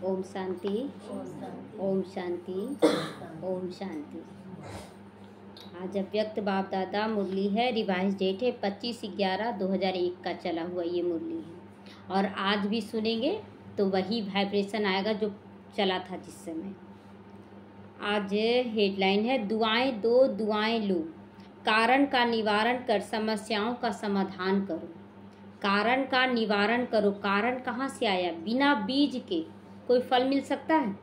ओम शांति, ओम शांति, ओम शांति। आज अव्यक्त बाप दादा मुरली है, रिवाइज डेट है 25/11/2001 का चला हुआ ये मुरली है। और आज भी सुनेंगे तो वही वाइब्रेशन आएगा जो चला था जिस समय। आज हेडलाइन है दुआएं दो दुआएं लो, कारण का निवारण कर समस्याओं का समाधान करो। कारण का निवारण करो। कारण कहाँ से आया? बिना बीज के कोई फल मिल सकता है?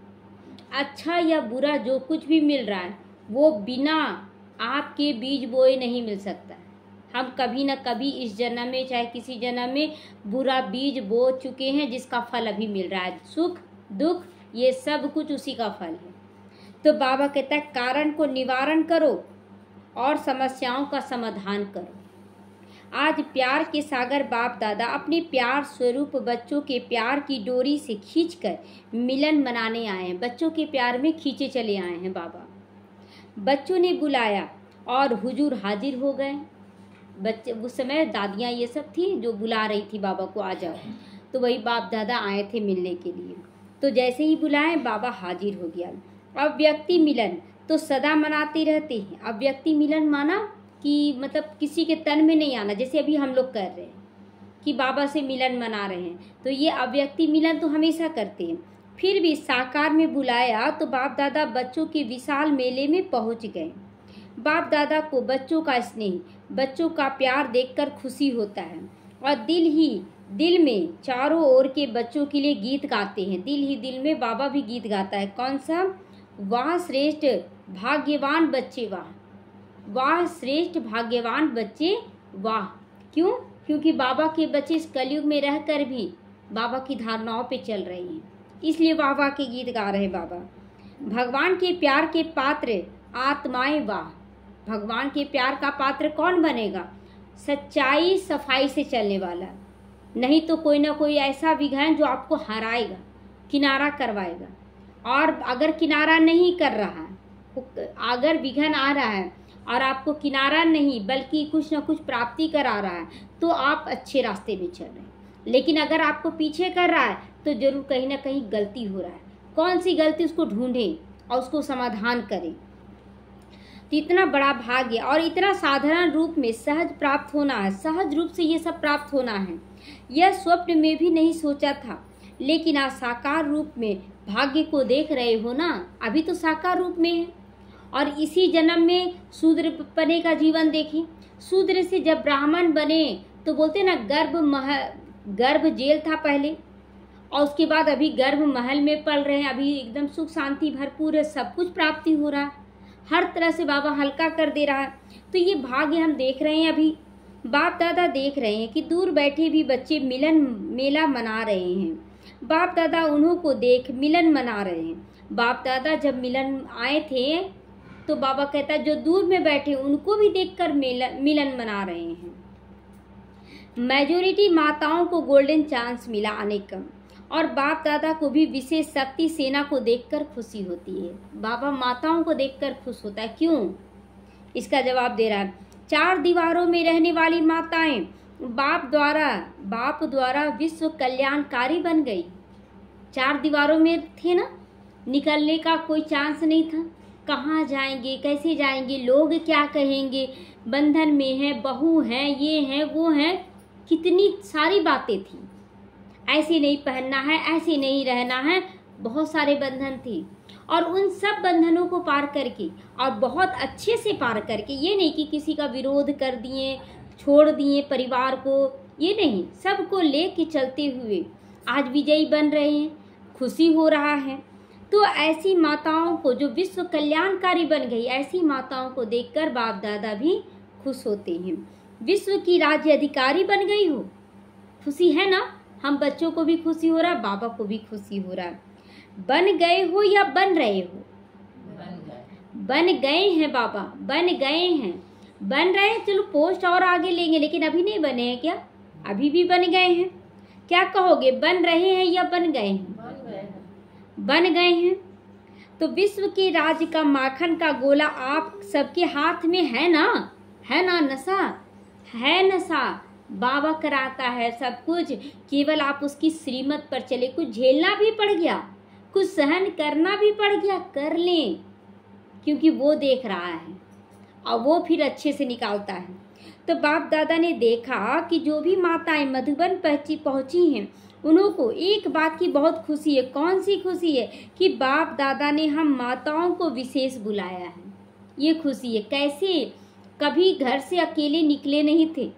अच्छा या बुरा जो कुछ भी मिल रहा है वो बिना आपके बीज बोए नहीं मिल सकता है। हम कभी न कभी इस जन्म में चाहे किसी जन्म में बुरा बीज बो चुके हैं जिसका फल अभी मिल रहा है। सुख दुख ये सब कुछ उसी का फल है। तो बाबा कहता है कारण को निवारण करो और समस्याओं का समाधान करो। आज प्यार के सागर बाप दादा अपने प्यार स्वरूप बच्चों के प्यार की डोरी से खींचकर मिलन मनाने आए हैं। बच्चों के प्यार में खींचे चले आए हैं बाबा। बच्चों ने बुलाया और हुजूर हाजिर हो गए। बच्चे उस समय दादियाँ ये सब थी जो बुला रही थी बाबा को आ जाओ, तो वही बाप दादा आए थे मिलने के लिए। तो जैसे ही बुलाए बाबा हाजिर हो गया। अव्यक्ति मिलन तो सदा मनाते रहते हैं। अव्यक्ति मिलन माना कि मतलब किसी के तन में नहीं आना, जैसे अभी हम लोग कर रहे हैं कि बाबा से मिलन मना रहे हैं, तो ये अव्यक्ति मिलन तो हमेशा करते हैं। फिर भी साकार में बुलाया तो बाप दादा बच्चों के विशाल मेले में पहुंच गए। बाप दादा को बच्चों का स्नेह, बच्चों का प्यार देखकर खुशी होता है और दिल में चारों ओर के बच्चों के लिए गीत गाते हैं। दिल ही दिल में बाबा भी गीत गाता है। कौन सा? वाह श्रेष्ठ भाग्यवान बच्चे वाह, वाह श्रेष्ठ भाग्यवान बच्चे वाह। क्यों? क्योंकि बाबा के बच्चे इस कलयुग में रहकर भी बाबा की धारणाओं पे चल रहे हैं, इसलिए वाह वाह के गीत गा रहे हैं बाबा। भगवान के प्यार के पात्र आत्माएं वाह। भगवान के प्यार का पात्र कौन बनेगा? सच्चाई सफाई से चलने वाला, नहीं तो कोई ना कोई ऐसा विघन जो आपको हराएगा, किनारा करवाएगा। और अगर किनारा नहीं कर रहा है, अगर विघन आ रहा है और आपको किनारा नहीं बल्कि कुछ ना कुछ प्राप्ति करा रहा है तो आप अच्छे रास्ते में चल रहे हैं। लेकिन अगर आपको पीछे कर रहा है तो जरूर कहीं ना कहीं गलती हो रहा है। कौन सी गलती, उसको ढूंढें और उसको समाधान करें। तो इतना बड़ा भाग्य और इतना साधारण रूप में सहज प्राप्त होना है। सहज रूप से ये सब प्राप्त होना है। यह स्वप्न में भी नहीं सोचा था, लेकिन आज साकार रूप में भाग्य को देख रहे हो ना। अभी तो साकार रूप में है और इसी जन्म में शूद्र बने का जीवन देखें। शूद्र से जब ब्राह्मण बने तो बोलते ना गर्भ जेल था पहले, और उसके बाद अभी गर्भ महल में पल रहे हैं। अभी एकदम सुख शांति भरपूर है, सब कुछ प्राप्ति हो रहा है, हर तरह से बाबा हल्का कर दे रहा है। तो ये भाग्य हम देख रहे हैं। अभी बाप दादा देख रहे हैं कि दूर बैठे भी बच्चे मिलन मेला मना रहे हैं। बाप दादा उन्हों को देख मिलन मना रहे हैं। बाप दादा जब मिलन आए थे तो बाबा कहता है जो दूर में बैठे उनको भी देखकर मिलन मना रहे हैं। मेजोरिटी माताओं को गोल्डन चांस मिला आने का, और बाप दादा को भी विशेष शक्ति सेना को देखकर खुशी होती है। बाबा माताओं को देखकर खुश होता है। क्यों? इसका जवाब दे रहा है। 4 दीवारों में रहने वाली माताएं बाप द्वारा विश्व कल्याणकारी बन गई। 4 दीवारों में थे ना, निकलने का कोई चांस नहीं था। कहाँ जाएंगे, कैसे जाएंगे, लोग क्या कहेंगे, बंधन में है, बहू है, ये है वो है, कितनी सारी बातें थी। ऐसे नहीं पहनना है, ऐसे नहीं रहना है, बहुत सारे बंधन थे। और उन सब बंधनों को पार करके और बहुत अच्छे से पार करके, ये नहीं कि किसी का विरोध कर दिए, छोड़ दिए परिवार को, ये नहीं, सबको लेके चलते हुए आज विजयी बन रहे हैं, खुशी हो रहा है। तो ऐसी माताओं को जो विश्व कल्याणकारी बन गई, ऐसी माताओं को देखकर बाप दादा भी खुश होते हैं। विश्व की राज्य अधिकारी बन गई हो, खुशी है ना। हम बच्चों को भी खुशी हो रहा है, बाबा को भी खुशी हो रहा है। बन गए हो या बन रहे हो? बन गए हैं बाबा, बन गए हैं, बन रहे हैं। चलो पोस्ट और आगे लेंगे, लेकिन अभी नहीं बने हैं क्या? अभी भी बन गए हैं। क्या कहोगे, बन रहे हैं या बन गए हैं? बन गए हैं। तो विश्व के राज्य का माखन का गोला आप सबके हाथ में है ना, है ना। नशा है, नशा बाबा कराता है सब कुछ, केवल आप उसकी श्रीमत पर चले। कुछ झेलना भी पड़ गया, कुछ सहन करना भी पड़ गया, कर लें, क्योंकि वो देख रहा है और वो फिर अच्छे से निकालता है। तो बाप दादा ने देखा कि जो भी माताएं मधुबन पहुंची हैं, उनको एक बात की बहुत खुशी है। कौन सी खुशी है? कि बाप दादा ने हम माताओं को विशेष बुलाया है। ये खुशी है। कैसे? कभी घर से अकेले निकले नहीं थे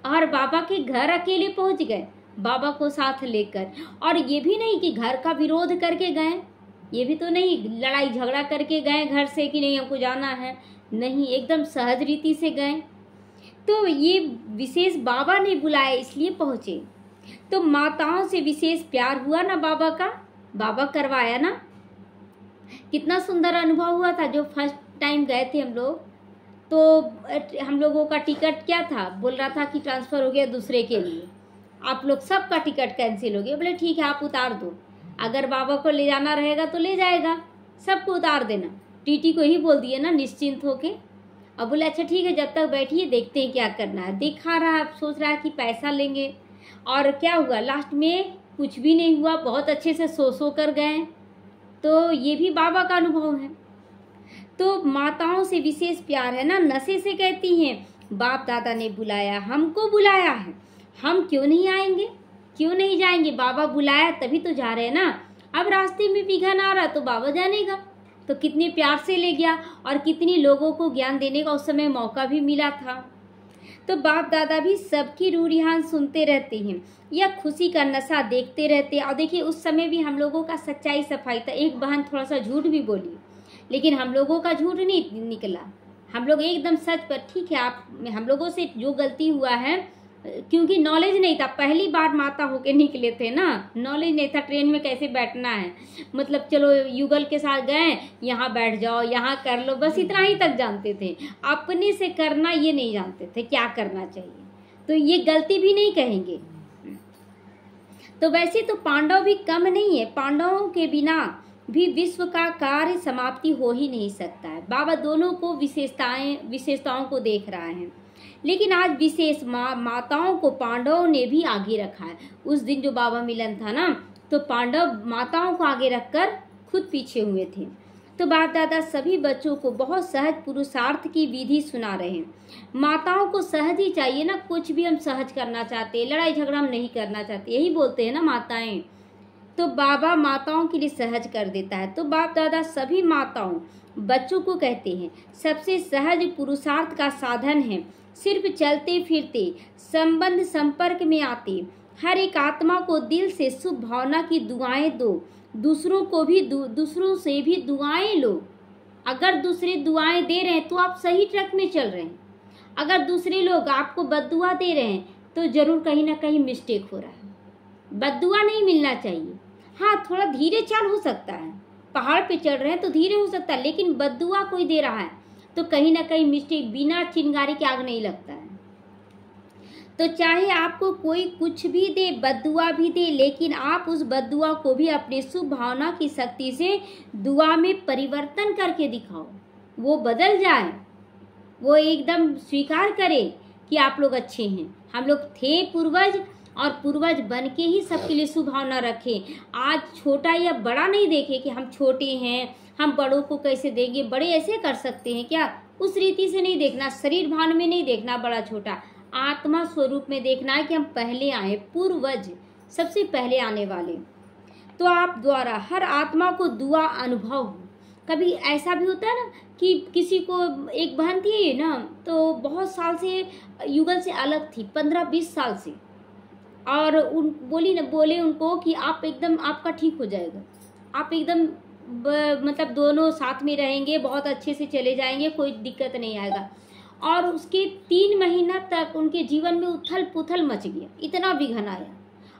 और बाबा के घर अकेले पहुंच गए, बाबा को साथ लेकर। और ये भी नहीं कि घर का विरोध करके गए, ये भी तो नहीं लड़ाई झगड़ा करके गए घर से कि नहीं हमको जाना है, नहीं, एकदम सहज रीति से गए। तो ये विशेष बाबा ने बुलाया, इसलिए पहुंचे। तो माताओं से विशेष प्यार हुआ ना बाबा का, बाबा करवाया ना। कितना सुंदर अनुभव हुआ था। जो फर्स्ट टाइम गए थे हम लोग, तो हम लोगों का टिकट क्या था, बोल रहा था कि ट्रांसफ़र हो गया दूसरे के लिए, आप लोग सबका टिकट कैंसिल हो गया। बोले ठीक है, आप उतार दो, अगर बाबा को ले जाना रहेगा तो ले जाएगा, सबको उतार देना। टीटी को ही बोल दिए ना, निश्चिंत होके। अब बोले अच्छा ठीक है, जब तक बैठिए देखते हैं क्या करना है। दिखा रहा, सोच रहा है कि पैसा लेंगे, और क्या हुआ लास्ट में? कुछ भी नहीं हुआ, बहुत अच्छे से सो कर गए। तो ये भी बाबा का अनुभव है। तो माताओं से विशेष प्यार है ना। नशे से कहती हैं बाप दादा ने बुलाया, हमको बुलाया है, हम क्यों नहीं आएंगे, क्यों नहीं जाएंगे? बाबा बुलाया तभी तो जा रहे हैं ना। अब रास्ते में विघन आ रहा तो बाबा जानेगा, तो कितने प्यार से ले गया, और कितनी लोगों को ज्ञान देने का उस समय मौका भी मिला था। तो बाप दादा भी सबकी रूरिहान सुनते रहते हैं, या खुशी का नशा देखते रहते हैं। और देखिए उस समय भी हम लोगों का सच्चाई सफाई था। एक बहन थोड़ा सा झूठ भी बोली, लेकिन हम लोगों का झूठ नहीं निकला, हम लोग एकदम सच पर। ठीक है, आप हम लोगों से जो गलती हुआ है, क्योंकि नॉलेज नहीं था, पहली बार माता होके निकले थे ना, नॉलेज नहीं था ट्रेन में कैसे बैठना है। मतलब चलो युगल के साथ गए, यहाँ बैठ जाओ, यहाँ कर लो, बस इतना ही तक जानते थे। अपने से करना ये नहीं जानते थे क्या करना चाहिए, तो ये गलती भी नहीं कहेंगे। तो वैसे तो पांडव भी कम नहीं है, पांडवों के बिना भी विश्व का कार्य समाप्ति हो ही नहीं सकता है। बाबा दोनों को विशेषताओं को देख रहा है, लेकिन आज विशेष माताओं को पांडवों ने भी आगे रखा है। उस दिन जो बाबा मिलन था ना, तो पांडव माताओं को आगे रखकर खुद पीछे हुए थे। तो बाप दादा सभी बच्चों को बहुत सहज पुरुषार्थ की विधि सुना रहे हैं। माताओं को सहज ही चाहिए ना, कुछ भी हम सहज करना चाहते हैं, लड़ाई झगड़ा हम नहीं करना चाहते, यही बोलते हैं ना माताएं। तो बाबा माताओं के लिए सहज कर देता है। तो बाप दादा सभी माताओं बच्चों को कहते हैं सबसे सहज पुरुषार्थ का साधन है सिर्फ चलते फिरते संबंध संपर्क में आते हर एक आत्मा को दिल से शुभ भावना की दुआएं दो, दूसरों को भी दूसरों से भी दुआएं लो। अगर दूसरे दुआएं दे रहे हैं तो आप सही ट्रैक में चल रहे हैं, अगर दूसरे लोग आपको बद्दुआ दे रहे हैं तो जरूर कहीं ना कहीं मिस्टेक हो रहा है। बद्दुआ नहीं मिलना चाहिए। हाँ, थोड़ा धीरे चाल हो सकता है, पहाड़ पे चढ़ रहे हैं तो धीरे हो सकता है, लेकिन बद्दुआ कोई दे रहा है तो कहीं ना कहीं मिस्टेक, बिना चिंगारी के आग नहीं लगता है। तो चाहे आपको कोई कुछ भी दे, बद्दुआ भी दे, लेकिन आप उस बद्दुआ को भी अपने शुभ भावना की शक्ति से दुआ में परिवर्तन करके दिखाओ, वो बदल जाए, वो एकदम स्वीकार करे कि आप लोग अच्छे हैं, हम लोग थे पूर्वज और पूर्वज बन के ही सबके लिए शुभ भावना रखें। आज छोटा या बड़ा नहीं देखे कि हम छोटे हैं, हम बड़ों को कैसे देंगे, बड़े ऐसे कर सकते हैं क्या, उस रीति से नहीं देखना, शरीर भान में नहीं देखना बड़ा छोटा, आत्मा स्वरूप में देखना है कि हम पहले आए, पूर्वज सबसे पहले आने वाले। तो आप द्वारा हर आत्मा को दुआ अनुभव हो। कभी ऐसा भी होता है ना कि किसी को, एक बहन थी ना, तो बहुत साल से युगल से अलग थी, 15-20 साल से, और बोले उनको कि आप एकदम, आपका ठीक हो जाएगा, आप एकदम मतलब दोनों साथ में रहेंगे, बहुत अच्छे से चले जाएंगे, कोई दिक्कत नहीं आएगा। और उसके 3 महीना तक उनके जीवन में उथल पुथल मच गया, इतना विघन आया,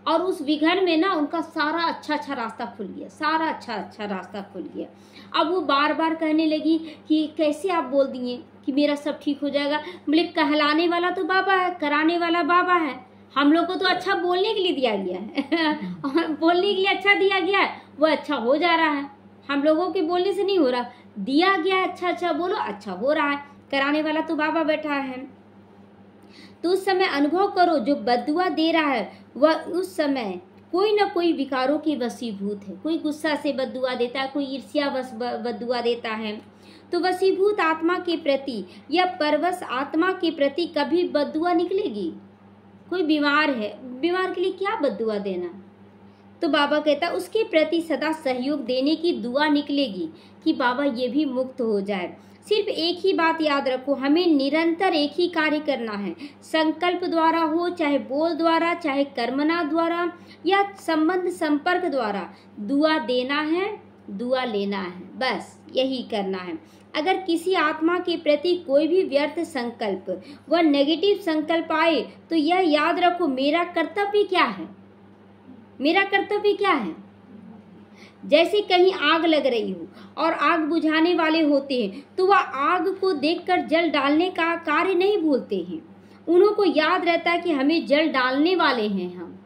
और उस विघन में ना उनका सारा अच्छा रास्ता खुल गया, सारा अच्छा रास्ता खुल गया। अब वो बार बार कहने लगी कि कैसे आप बोल दिए कि मेरा सब ठीक हो जाएगा। बोले कहलाने वाला तो बाबा है, कराने वाला बाबा है, हम लोग को तो अच्छा बोलने के लिए दिया गया है बोलने के लिए अच्छा दिया गया है, वो अच्छा हो जा रहा है, हम लोगों के बोलने से नहीं हो रहा, दिया गया है अच्छा बोलो, अच्छा हो रहा है, कराने वाला तो बाबा बैठा है। तो उस समय अनुभव करो, जो बद्दुआ दे रहा है वह उस समय कोई ना कोई विकारों के वशीभूत है। कोई गुस्सा से बद्दुआ देता है, कोई ईर्ष्यावश बद्दुआ देता है। तो वशीभूत आत्मा के प्रति या परवश आत्मा के प्रति कभी बद्दुआ निकलेगी? कोई बीमार है, बीमार के लिए क्या बद्दुआ देना? तो बाबा कहता है उसके प्रति सदा सहयोग देने की दुआ निकलेगी कि बाबा ये भी मुक्त हो जाए। सिर्फ एक ही बात याद रखो, हमें निरंतर एक ही कार्य करना है। संकल्प द्वारा हो, चाहे बोल द्वारा, चाहे कर्मना द्वारा या संबंध संपर्क द्वारा, दुआ देना है, दुआ लेना है, बस यही करना है। अगर किसी आत्मा के प्रति कोई भी व्यर्थ संकल्प व नेगेटिव संकल्प आए तो यह याद रखो, मेरा कर्तव्य क्या है? मेरा कर्तव्य क्या है? जैसे कहीं आग लग रही हो और आग बुझाने वाले होते हैं तो वह आग को देखकर जल डालने का कार्य नहीं भूलते हैं। उन्हों को याद रहता है कि हमें जल डालने वाले हैं हम।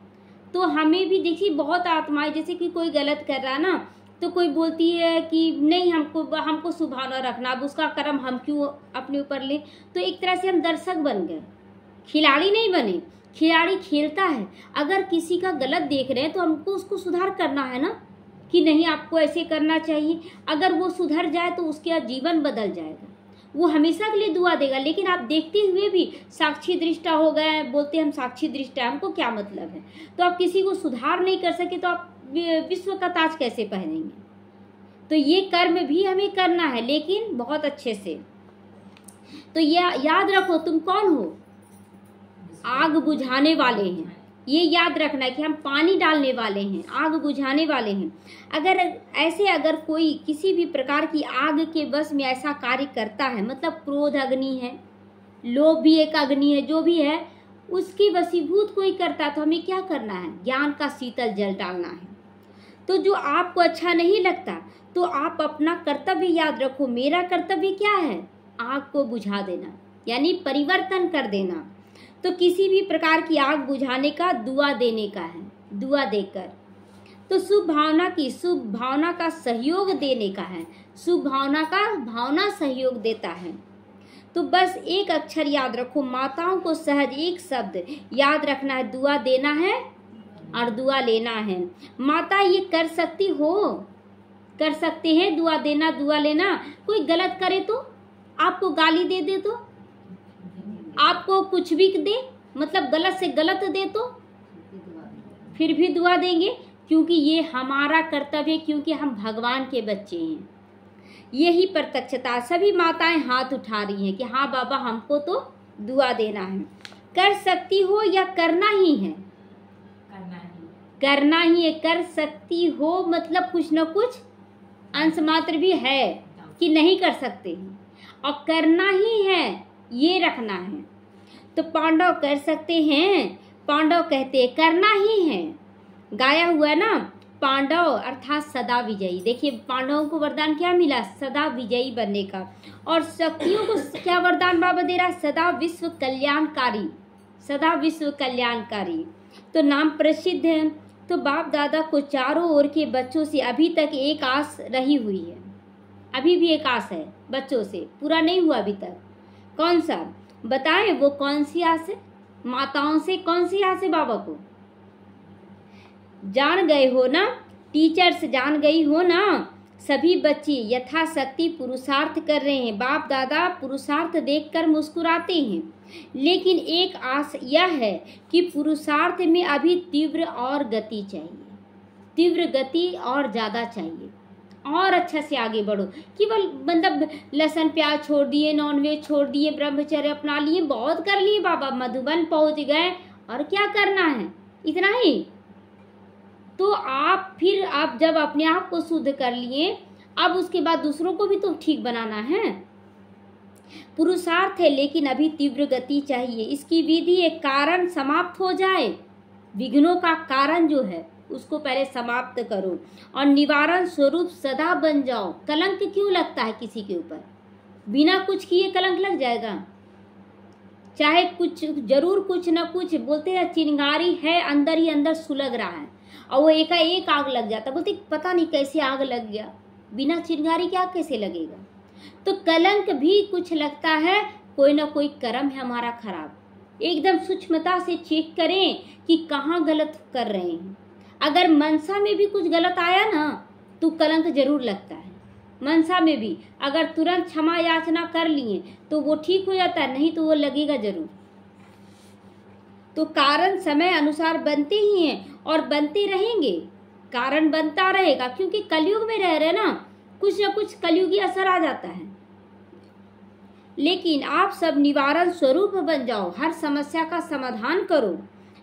तो हमें भी देखिए बहुत आत्माएं, जैसे कि कोई गलत कर रहा ना तो कोई बोलती है कि नहीं हमको सुभावना रखना, अब उसका कर्म हम क्यों अपने ऊपर ले। तो एक तरह से हम दर्शक बन गए, खिलाड़ी नहीं बने। खिलाड़ी खेलता है, अगर किसी का गलत देख रहे हैं तो हमको उसको सुधार करना है ना, कि नहीं आपको ऐसे करना चाहिए। अगर वो सुधर जाए तो उसका जीवन बदल जाएगा, वो हमेशा के लिए दुआ देगा। लेकिन आप देखते हुए भी साक्षी दृष्टा हो गए, बोलते हम साक्षी दृष्टा, हमको क्या मतलब है? तो आप किसी को सुधार नहीं कर सके तो आप विश्व का ताज कैसे पहनेंगे? तो ये कर्म भी हमें करना है, लेकिन बहुत अच्छे से। तो ये याद रखो, तुम कौन हो? आग बुझाने वाले हैं। ये याद रखना है कि हम पानी डालने वाले हैं, आग बुझाने वाले हैं। अगर कोई किसी भी प्रकार की आग के वश में ऐसा कार्य करता है, मतलब क्रोध अग्नि है, लोभ भी एक अग्नि है, जो भी है उसकी वशीभूत कोई करता है तो हमें क्या करना है? ज्ञान का शीतल जल डालना है। तो जो आपको अच्छा नहीं लगता तो आप अपना कर्तव्य याद रखो, मेरा कर्तव्य क्या है? आग को बुझा देना, यानी परिवर्तन कर देना। तो किसी भी प्रकार की आग बुझाने का दुआ देने का है, दुआ देकर। तो शुभ भावना का सहयोग देने का है, शुभ भावना सहयोग देता है। तो बस एक अक्षर याद रखो, माताओं को सहज एक शब्द याद रखना है, दुआ देना है और दुआ लेना है। माता ये कर सकती हो, कर सकते हैं दुआ देना, दुआ लेना। कोई गलत करे तो, आपको गाली दे दे तो, आपको कुछ भी दे, मतलब गलत से गलत दे तो फिर भी दुआ देंगे, क्योंकि ये हमारा कर्तव्य, क्योंकि हम भगवान के बच्चे हैं। यही प्रत्यक्षता, सभी माताएं हाथ उठा रही हैं कि हाँ बाबा हमको तो दुआ देना है। कर सकती हो या करना ही है? करना ही है। कर सकती हो मतलब कुछ न कुछ अंश मात्र भी है कि नहीं कर सकते हैं, और करना ही है ये रखना है। तो पांडव कर सकते हैं, पांडव कहते हैं करना ही है। गाया हुआ है ना, पांडव अर्थात सदा विजयी। देखिए पांडवों को वरदान क्या मिला? सदा विजयी बनने का। और शक्तियों को क्या वरदान बाबा दे रहा? सदा विश्व कल्याणकारी, सदा विश्व कल्याणकारी। तो नाम प्रसिद्ध है। तो बाप दादा को चारों ओर के बच्चों से अभी तक एक आस रही हुई है, अभी भी एक आस है बच्चों से, पूरा नहीं हुआ अभी तक। कौन सा बताएं? वो कौन सी आस है? माताओं से कौन सी आस है बाबा को? जान गए हो ना, टीचर्स जान गई हो ना, सभी बच्चे यथाशक्ति पुरुषार्थ कर रहे हैं। बाप दादा पुरुषार्थ देखकर मुस्कुराते हैं, लेकिन एक आस यह है कि पुरुषार्थ में अभी तीव्र और गति चाहिए, तीव्र गति और ज़्यादा चाहिए, और अच्छा से आगे बढ़ो। केवल मतलब लहसुन प्याज छोड़ दिए, नॉनवेज छोड़ दिए, ब्रह्मचर्य अपना लिए, बहुत कर लिए बाबा, मधुबन पहुंच गए, और क्या करना है? इतना ही। तो आप जब अपने आप को शुद्ध कर लिए, अब उसके बाद दूसरों को भी तो ठीक बनाना है। पुरुषार्थ है लेकिन अभी तीव्र गति चाहिए। इसकी विधि एक कारण समाप्त हो जाए, विघ्नों का कारण जो है उसको पहले समाप्त करो, और निवारण स्वरूप सदा बन जाओ। कलंक क्यों लगता है किसी के ऊपर? बिना कुछ किए कलंक लग जाएगा। चाहे कुछ जरूर कुछ ना कुछ, बोलते हैं चिंगारी है अंदर ही अंदर सुलग रहा है, और वो एकाएक आग लग जाता, बोलते पता नहीं कैसे आग लग गया, बिना चिंगारी के आग कैसे लगेगा? तो कलंक भी कुछ लगता है, कोई ना कोई कर्म है हमारा खराब। एकदम सूक्ष्मता से चेक करें कि कहाँ गलत कर रहे हैं। अगर मनसा में भी कुछ गलत आया ना तो कलंक जरूर लगता है। मनसा में भी अगर तुरंत क्षमा याचना कर लिए तो वो ठीक हो जाता है, नहीं तो वो लगेगा जरूर। तो कारण समय अनुसार बनते ही हैं और बनते रहेंगे, कारण बनता रहेगा, क्योंकि कलयुग में रह रहे ना, कुछ न कुछ कलयुगी असर आ जाता है। लेकिन आप सब निवारण स्वरूप बन जाओ, हर समस्या का समाधान करो,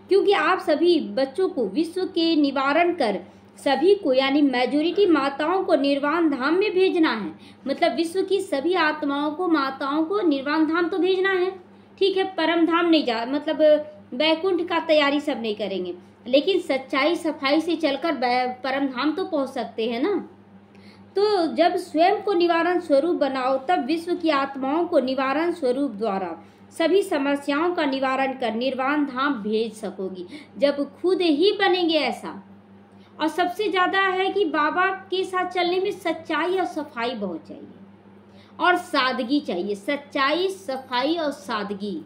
क्योंकि आप सभी बच्चों को विश्व के निवारण कर सभी को यानी मेजॉरिटी माताओं को निर्वाण धाम में भेजना है। मतलब विश्व की सभी आत्माओं को, माताओं को निर्वाण धाम तो भेजना है, ठीक है, परम धाम नहीं जा, मतलब वैकुंठ का तैयारी सब नहीं करेंगे, लेकिन सच्चाई सफाई से चलकर परम धाम तो पहुंच सकते हैं ना। तो जब स्वयं को निवारण स्वरूप बनाओ तब विश्व की आत्माओं को निवारण स्वरूप द्वारा सभी समस्याओं का निवारण कर निर्वाण धाम भेज सकोगी, जब खुद ही बनेंगे ऐसा। और सबसे ज्यादा है कि बाबा के साथ चलने में सच्चाई और सफाई बहुत चाहिए और सादगी चाहिए। सच्चाई, सफाई और सादगी,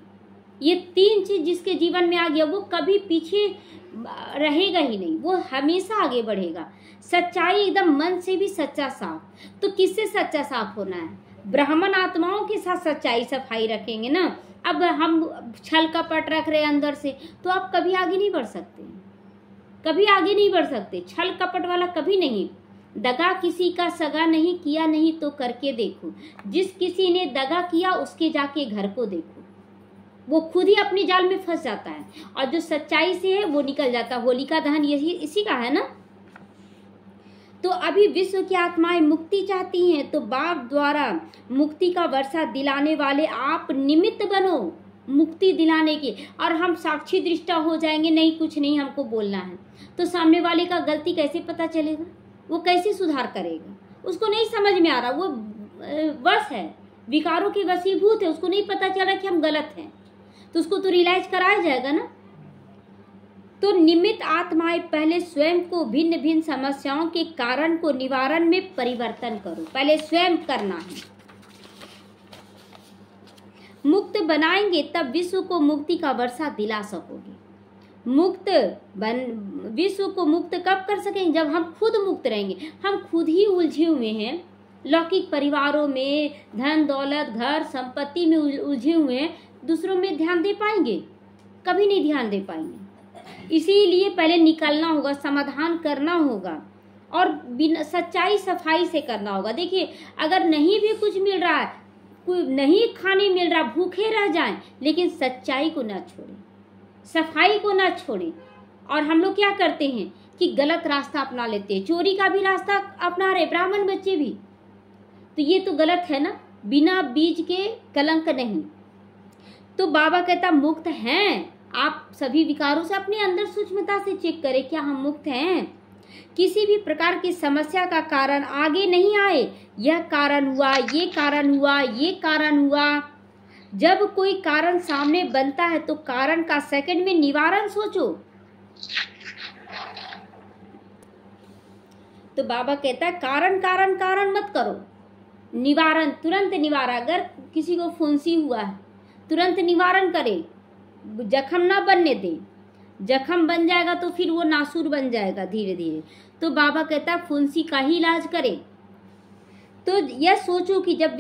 ये तीन चीज जिसके जीवन में आ गया वो कभी पीछे रहेगा ही नहीं, वो हमेशा आगे बढ़ेगा। सच्चाई एकदम मन से भी सच्चा साफ। तो किससे सच्चा साफ होना है? ब्राह्मण आत्माओं के साथ सच्चाई सफाई रखेंगे ना। अब हम छल कपट रख रहे अंदर से तो आप कभी आगे नहीं बढ़ सकते, कभी आगे नहीं बढ़ सकते। छल कपट वाला कभी नहीं। दगा किसी का सगा नहीं किया नहीं तो करके देखो, जिस किसी ने दगा किया उसके जाके घर को देखो, वो खुद ही अपने जाल में फंस जाता है। और जो सच्चाई से है वो निकल जाता है। होलिका दहन यही इसी का है ना। तो अभी विश्व की आत्माएं मुक्ति चाहती हैं, तो बाप द्वारा मुक्ति का वर्षा दिलाने वाले आप निमित्त बनो मुक्ति दिलाने की, और हम साक्षी दृष्टा हो जाएंगे, नहीं कुछ नहीं हमको बोलना है। तो सामने वाले का गलती कैसे पता चलेगा? वो कैसे सुधार करेगा? उसको नहीं समझ में आ रहा, वो वश है, विकारों के वशीभूत है, उसको नहीं पता चल रहा कि हम गलत हैं, तो उसको तो रियलाइज कराया जाएगा ना। तो निमित्त आत्माएं पहले स्वयं को भिन्न भिन्न समस्याओं के कारण को निवारण में परिवर्तन करो, पहले स्वयं करना है। मुक्त बनाएंगे तब विश्व को मुक्ति का वर्षा दिला सकोगे। विश्व को मुक्त कब कर सकेंगे? जब हम खुद मुक्त रहेंगे। हम खुद ही उलझे हुए हैं लौकिक परिवारों में, धन दौलत घर संपत्ति में उलझे हुए हैं। दूसरों में ध्यान दे पाएंगे? कभी नहीं ध्यान दे पाएंगे। इसीलिए पहले निकलना होगा, समाधान करना होगा और बिना सच्चाई सफाई से करना होगा। देखिए, अगर नहीं भी कुछ मिल रहा है, कोई नहीं खाने मिल रहा, भूखे रह जाएं, लेकिन सच्चाई को ना छोड़ें, सफाई को ना छोड़ें। और हम लोग क्या करते हैं कि गलत रास्ता अपना लेते हैं, चोरी का भी रास्ता अपना रहे ब्राह्मण बच्चे भी, तो ये तो गलत है ना। बिना बीज के कलंक नहीं। तो बाबा कहता मुक्त हैं आप सभी विकारों से। अपने अंदर सूक्ष्मता से चेक करें, क्या हम मुक्त हैं? किसी भी प्रकार की समस्या का कारण आगे नहीं आए, यह कारण हुआ, ये कारण हुआ, ये कारण हुआ। जब कोई कारण सामने बनता है तो कारण का सेकंड में निवारण सोचो। तो बाबा कहता है कारण कारण कारण मत करो, निवारण तुरंत निवारण। अगर किसी को फुंसी हुआ है तुरंत निवारण करे, जख्म ना बनने दे। जख्म बन जाएगा तो फिर वो नासूर बन जाएगा धीरे धीरे। तो बाबा कहता है फुंसी का ही इलाज करे। तो यह सोचो कि जब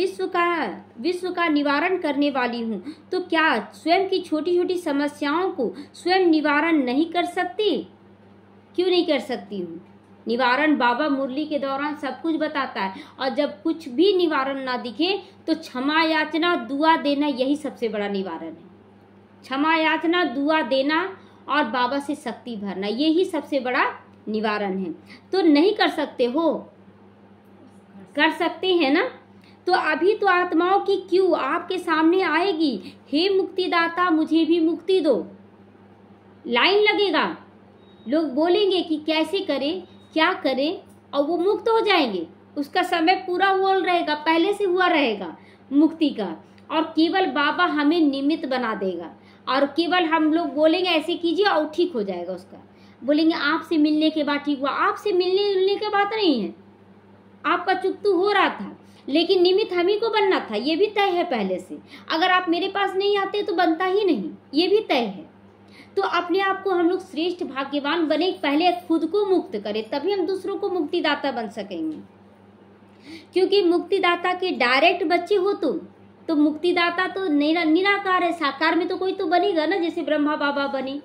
विश्व का निवारण करने वाली हूँ तो क्या स्वयं की छोटी छोटी समस्याओं को स्वयं निवारण नहीं कर सकती? क्यों नहीं कर सकती हूँ? निवारण बाबा मुरली के दौरान सब कुछ बताता है। और जब कुछ भी निवारण ना दिखे तो क्षमा याचना दुआ देना, यही सबसे बड़ा निवारण है। क्षमा याचना दुआ देना और बाबा से शक्ति भरना, यही सबसे बड़ा निवारण है। तो नहीं कर सकते हो, कर सकते हैं ना। तो अभी तो आत्माओं की क्यों आपके सामने आएगी, हे मुक्तिदाता मुझे भी मुक्ति दो। लाइन लगेगा, लोग बोलेंगे कि कैसे करें क्या करें, और वो मुक्त हो जाएंगे। उसका समय पूरा हुआ रहेगा, पहले से हुआ रहेगा मुक्ति का। और केवल बाबा हमें निमित्त बना देगा, और केवल हम लोग बोलेंगे ऐसे कीजिए और ठीक हो जाएगा। उसका बोलेंगे आपसे मिलने के बाद ठीक हुआ। आपसे मिलने के बात नहीं है, आपका चुकतू हो रहा था, लेकिन निमित्त हम ही को बनना था, ये भी तय है पहले से। अगर आप मेरे पास नहीं आते तो बनता ही नहीं, ये भी तय है। तो अपने आप को हम लोग श्रेष्ठ भाग्यवान बने, पहले खुद को मुक्त करें, तभी हम दूसरों को मुक्तिदाता बन सकेंगे। क्योंकि मुक्तिदाता के डायरेक्ट बच्चे हो तुम, तो मुक्तिदाता तो निराकार है, साकार में तो कोई तो बनेगा ना, जैसे ब्रह्मा बाबा बने,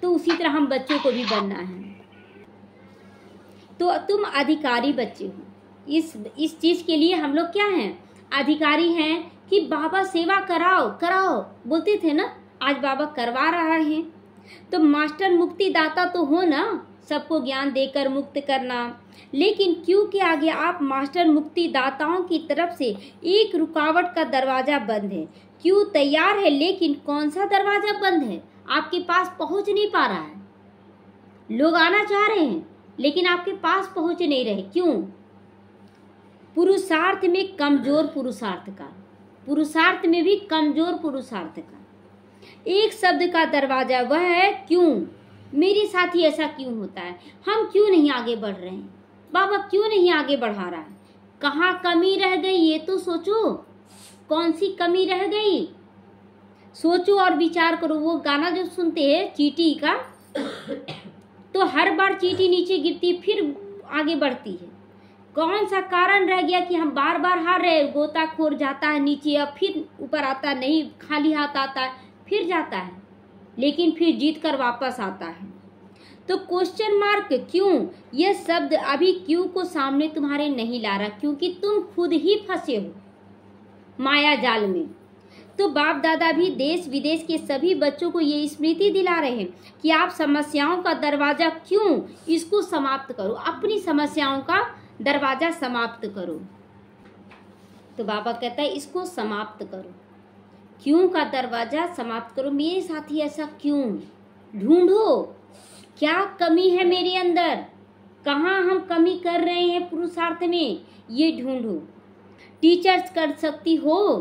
तो उसी तरह हम बच्चों को भी बनना है। तो तुम अधिकारी बच्चे हो। इस चीज के लिए हम लोग क्या हैं, अधिकारी हैं कि बाबा सेवा कराओ कराओ बोलते थे ना, आज बाबा करवा रहा है। तो मास्टर मुक्तिदाता तो हो ना, सबको ज्ञान देकर मुक्त करना। लेकिन क्यों के आगे आप मास्टर मुक्तिदाताओं की तरफ से एक रुकावट का दरवाजा बंद है। क्यों तैयार है, लेकिन कौन सा दरवाजा बंद है, आपके पास पहुंच नहीं पा रहा है। लोग आना चाह रहे हैं लेकिन आपके पास पहुंच नहीं रहे। क्यों? पुरुषार्थ में कमजोर पुरुषार्थ में भी कमजोर पुरुषार्थ का एक शब्द का दरवाजा, वह है क्यों। मेरे साथ ही ऐसा क्यों होता है, हम क्यों नहीं आगे बढ़ रहे हैं, बाबा क्यों नहीं आगे बढ़ा रहा है, कहाँ कमी रह गई, ये तो सोचो, कौन सी कमी रह गई, सोचो और विचार करो। वो गाना जो सुनते हैं चींटी का, तो हर बार चींटी नीचे गिरती फिर आगे बढ़ती है। कौन सा कारण रह गया कि हम बार बार हार रहे, गोताखोर जाता है नीचे, अब फिर ऊपर आता नहीं, खाली हाथ आता है, फिर जाता है, लेकिन फिर जीत कर वापस आता है। तो क्वेश्चन मार्क क्यों, यह शब्द अभी क्यों को सामने तुम्हारे नहीं ला रहा, क्योंकि तुम खुद ही फंसे हो माया जाल में। तो बाप दादा भी देश विदेश के सभी बच्चों को ये स्मृति दिला रहे हैं कि आप समस्याओं का दरवाजा क्यों, इसको समाप्त करो, अपनी समस्याओं का दरवाजा समाप्त करो। तो बाबा कहता है इसको समाप्त करो, क्यों का दरवाजा समाप्त करो। मेरे साथ ही ऐसा क्यों, ढूंढो क्या कमी है मेरे अंदर, कहाँ हम कमी कर रहे हैं पुरुषार्थ में, ये ढूंढो। टीचर्स कर सकती हो,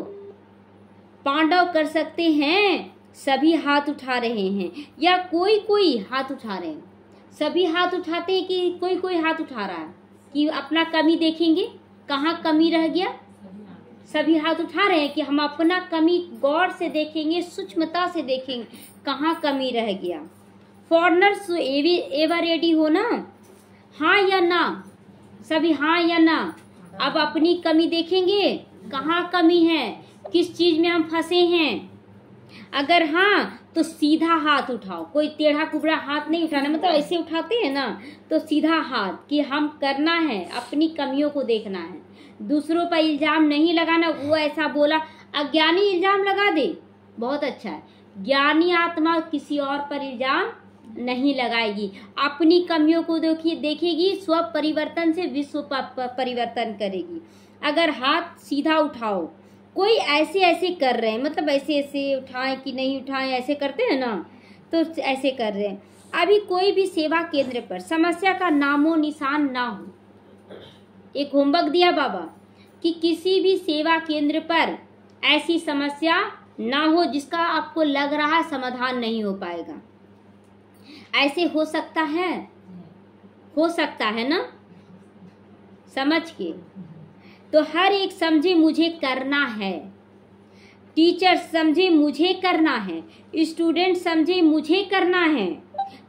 पांडव कर सकते हैं, सभी हाथ उठा रहे हैं, या कोई कोई हाथ उठा रहे हैं, सभी हाथ उठाते हैं कि कोई कोई हाथ उठा रहा है कि अपना कमी देखेंगे, कहाँ कमी रह गया, सभी हाथ उठा रहे हैं कि हम अपना कमी गौर से देखेंगे, सूक्ष्मता से देखेंगे, कहाँ कमी रह गया। फॉरनर्स एवर रेडी हो ना, हाँ या ना, सभी हाँ या ना। अब अपनी कमी देखेंगे, कहाँ कमी है, किस चीज में हम फंसे हैं। अगर हाँ तो सीधा हाथ उठाओ, कोई टेढ़ा कुबड़ा हाथ नहीं उठाना, मतलब ऐसे उठाते हैं ना, तो सीधा हाथ कि हम करना है, अपनी कमियों को देखना है, दूसरों पर इल्जाम नहीं लगाना। वो ऐसा बोला, अज्ञानी इल्जाम लगा दे, बहुत अच्छा है, ज्ञानी आत्मा किसी और पर इल्जाम नहीं लगाएगी, अपनी कमियों को देखेगी, स्व परिवर्तन से विश्व परिवर्तन करेगी। अगर हाथ सीधा उठाओ, कोई ऐसे ऐसे कर रहे हैं, मतलब ऐसे ऐसे उठाएं कि नहीं उठाएं, ऐसे करते हैं ना, तो ऐसे कर रहे हैं। अभी कोई भी सेवा केंद्र पर समस्या का नामो निशान ना हो। एक होमवर्क दिया बाबा कि किसी भी सेवा केंद्र पर ऐसी समस्या ना हो जिसका आपको लग रहा है समाधान नहीं हो पाएगा। ऐसे हो सकता है ना, समझ के। तो हर एक समझे मुझे करना है, टीचर समझे मुझे करना है, स्टूडेंट समझे मुझे करना है,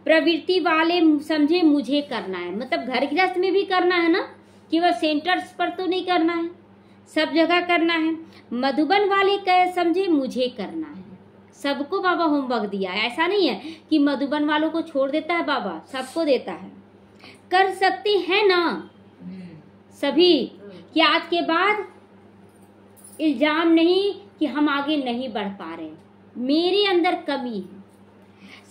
प्रवृत्ति वाले समझे मुझे करना है। मतलब घर गृहस्थ में भी करना है ना, केवल सेंटर्स पर तो नहीं करना है, सब जगह करना है। मधुबन वाले समझे मुझे करना है। सबको बाबा होमवर्क दिया है, ऐसा नहीं है कि मधुबन वालों को छोड़ देता है बाबा, सबको देता है। कर सकते हैं ना सभी कि आज के बाद इल्जाम नहीं कि हम आगे नहीं बढ़ पा रहे, मेरे अंदर कमी है।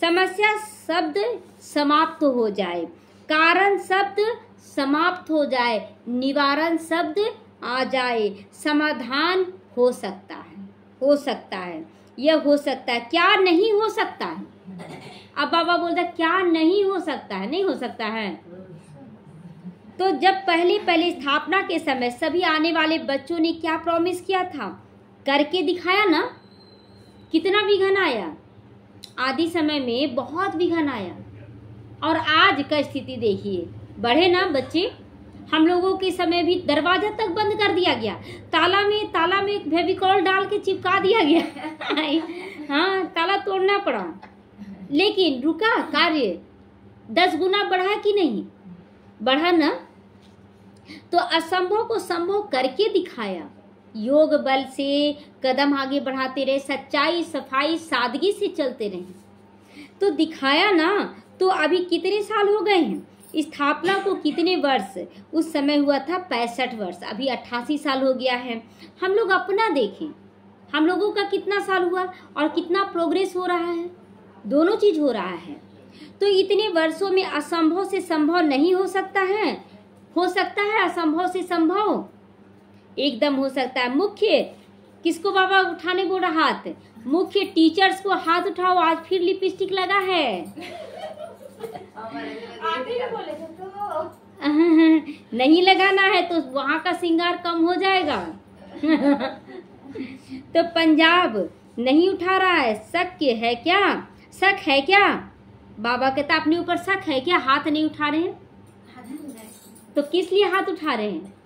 समस्या शब्द समाप्त हो जाए, कारण शब्द समाप्त हो जाए, निवारण शब्द आ जाए, समाधान हो सकता है, यह हो सकता है। क्या नहीं हो सकता है? अब बाबा बोलता क्या नहीं हो सकता है, नहीं हो सकता है। तो जब पहले स्थापना के समय सभी आने वाले बच्चों ने क्या प्रॉमिस किया था, करके दिखाया ना, कितना विघन आया। आदि समय में बहुत विघन आया, और आज का स्थिति देखिए, बढ़े ना बच्चे। हम लोगों के समय भी दरवाजा तक बंद कर दिया गया, ताला में फेविकॉल डाल के चिपका दिया गया हाँ, ताला तोड़ना पड़ा, लेकिन रुका कार्य 10 गुना बढ़ा कि नहीं बढ़ा ना। तो असंभव को संभव करके दिखाया, योग बल से कदम आगे बढ़ाते रहे, सच्चाई सफाई सादगी से चलते रहे तो दिखाया ना। तो अभी कितने साल हो गए हैं स्थापना को, कितने वर्ष, उस समय हुआ था 65 वर्ष, अभी 88 साल हो गया है। हम लोग अपना देखें, हम लोगों का कितना साल हुआ और कितना प्रोग्रेस हो रहा है, दोनों चीज हो रहा है। तो इतने वर्षों में असंभव से संभव नहीं हो सकता है, हो सकता है असंभव से संभव, एकदम हो सकता है। मुख्य किसको बाबा उठाने बोल रहा हाथ, मुख्य टीचर्स को हाथ उठाओ, आज फिर लिपस्टिक लगा है। नहीं लगाना है तो वहाँ का श्रृंगार कम हो जाएगा। तो पंजाब नहीं उठा रहा है, शक है क्या, शक है क्या, बाबा कहता अपने ऊपर शक है क्या, हाथ नहीं उठा रहे हैं तो किस लिए हाथ उठा रहे हैं।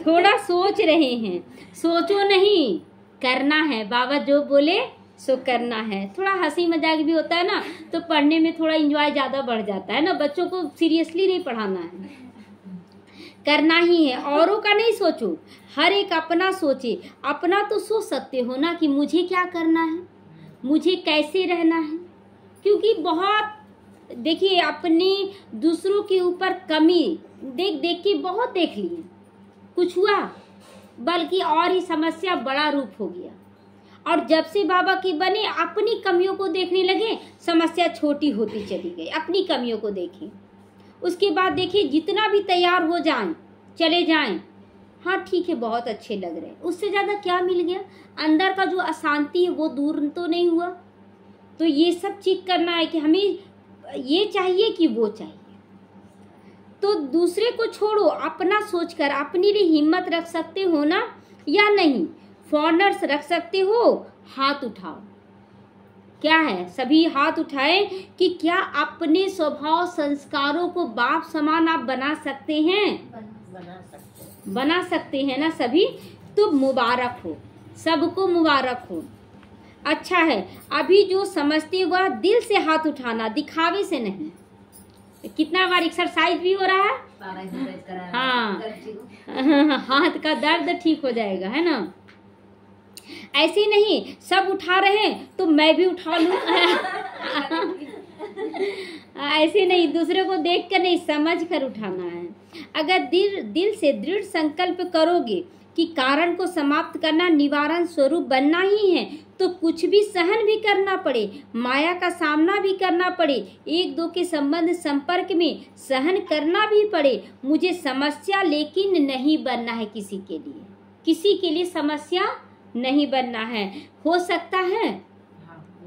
थोड़ा सोच रहे हैं, सोचो नहीं करना है, बाबा जो बोले सो करना है। थोड़ा हंसी मजाक भी होता है ना तो पढ़ने में थोड़ा एंजॉय ज्यादा बढ़ जाता है ना, बच्चों को सीरियसली नहीं पढ़ाना है, करना ही है। औरों का नहीं सोचो, हर एक अपना सोचे। अपना तो सोच सकते हो ना कि मुझे क्या करना है, मुझे कैसे रहना है, क्योंकि बहुत देखिए अपने दूसरों के ऊपर कमी देख देख के बहुत देख लिए, कुछ हुआ बल्कि और ही समस्या बड़ा रूप हो गया। और जब से बाबा की बने अपनी कमियों को देखने लगे, समस्या छोटी होती चली गई, अपनी कमियों को देखें। उसके बाद देखिए जितना भी तैयार हो जाएं, चले जाएं, हाँ ठीक है बहुत अच्छे लग रहे हैं, उससे ज़्यादा क्या मिल गया, अंदर का जो अशांति है वो दूर तो नहीं हुआ। तो ये सब चेक करना है कि हमें ये चाहिए कि वो चाहिए। तो दूसरे को छोड़ो, अपना सोचकर अपने लिए हिम्मत रख सकते हो ना या नहीं। फॉरनर्स रख सकते हो, हाथ उठाओ। क्या है, सभी हाथ उठाएं कि क्या अपने स्वभाव संस्कारों को बाप समान आप बना सकते हैं, बना सकते हैं ना सभी। तो मुबारक हो, सबको मुबारक हो। अच्छा है, अभी जो समझते हुआ दिल से हाथ उठाना, दिखावे से नहीं। कितना बार एक्सरसाइज भी हो रहा है, हाँ हाथ का दर्द ठीक हो जाएगा, है ना। ऐसे नहीं सब उठा रहे हैं तो मैं भी उठा लूं। ऐसे नहीं, दूसरे को देख कर नहीं, समझ कर उठाना है। अगर दिल से दृढ़ संकल्प करोगे कि कारण को समाप्त करना, निवारण स्वरूप बनना ही है, तो कुछ भी सहन भी करना पड़े, माया का सामना भी करना पड़े, एक दो के संबंध संपर्क में सहन करना भी पड़े, मुझे समस्या लेकिन नहीं बनना है किसी के लिए, किसी के लिए समस्या नहीं बनना है। हो सकता है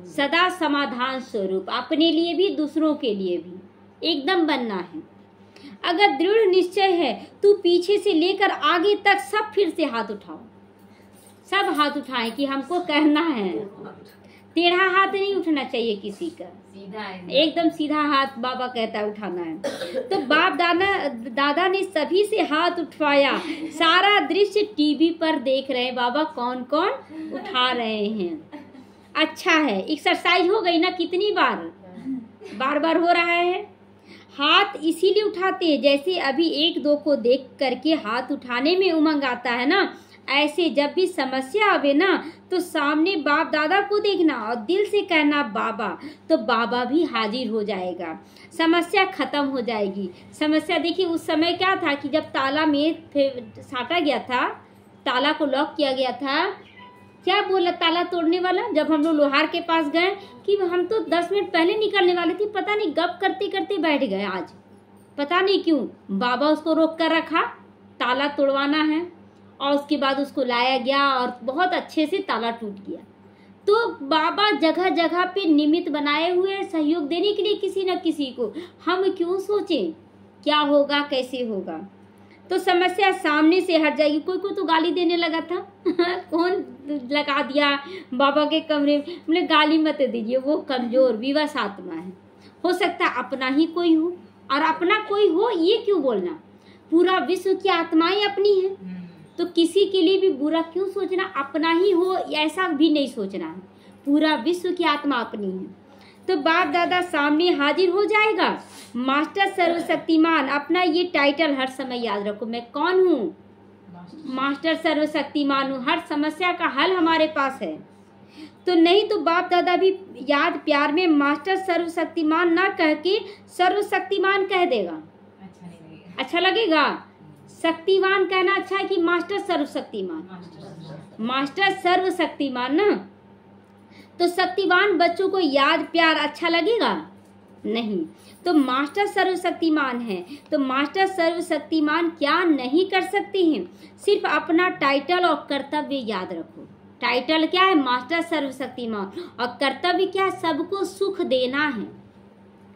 सदा समाधान स्वरूप, अपने लिए भी दूसरों के लिए भी एकदम बनना है। अगर दृढ़ निश्चय है तो पीछे से लेकर आगे तक सब फिर से हाथ उठाओ, सब हाथ उठाएं कि हमको करना है। टेढ़ा हाथ नहीं उठना चाहिए किसी का, एकदम सीधा हाथ बाबा कहता है उठाना है। तो बाप दादा ने सभी से हाथ उठवाया, सारा दृश्य टीवी पर देख रहे हैं बाबा कौन कौन उठा रहे हैं। अच्छा है, एक्सरसाइज हो गई ना, कितनी बार बार हो रहा है। हाथ इसीलिए उठाते हैं जैसे अभी एक दो को देख करके हाथ उठाने में उमंग आता है ना, ऐसे जब भी समस्या आवे ना तो सामने बाप दादा को देखना और दिल से कहना बाबा, तो बाबा भी हाजिर हो जाएगा, समस्या खत्म हो जाएगी। समस्या देखिए उस समय क्या था कि जब ताला में साटा गया था, ताला को लॉक किया गया था, क्या बोला ताला तोड़ने वाला, जब हम लोग लोहार के पास गए कि हम तो 10 मिनट पहले निकलने वाले थे, पता नहीं गप करते करते बैठ गए, आज पता नहीं क्यों बाबा उसको रोक कर रखा, ताला तोड़वाना है। और उसके बाद उसको लाया गया और बहुत अच्छे से ताला टूट गया। तो बाबा जगह जगह पे निमित्त बनाए हुए हैं सहयोग देने के लिए किसी न किसी को, हम क्यों सोचें क्या होगा कैसे होगा। तो समस्या सामने से हट जाएगी। कोई तो गाली देने लगा था कौन लगा दिया बाबा के कमरे में, बोले गाली मत दीजिए, वो कमजोर विवश आत्मा है। हो सकता है अपना ही कोई हो, और अपना कोई हो ये क्यों बोलना, पूरा विश्व की आत्माएं अपनी है, तो किसी के लिए भी बुरा क्यों सोचना, अपना ही हो ऐसा भी नहीं सोचना है, पूरा विश्व की आत्मा अपनी है। तो बाप दादा सामने हाजिर हो जाएगा। मास्टर सर्वशक्तिमान, अपना ये टाइटल हर समय याद रखो, मैं कौन हूँ, मास्टर सर्वशक्तिमान हूँ, हर समस्या का हल हमारे पास है। तो नहीं तो बाप दादा भी याद प्यार में मास्टर सर्वशक्तिमान ना कह के सर्वशक्तिमान कह देगा, अच्छा लगेगा। शक्तिमान कहना अच्छा है कि मास्टर सर्वशक्तिमान, मास्टर सर्वशक्तिमान ना, तो शक्तिवान बच्चों को याद प्यार अच्छा लगेगा नहीं। तो मास्टर सर्वशक्तिमान है, तो मास्टर सर्वशक्तिमान क्या नहीं कर सकते हैं, सिर्फ अपना टाइटल और कर्तव्य याद रखो। टाइटल क्या है, मास्टर सर्वशक्तिमान, और कर्तव्य क्या है, सबको सुख देना है,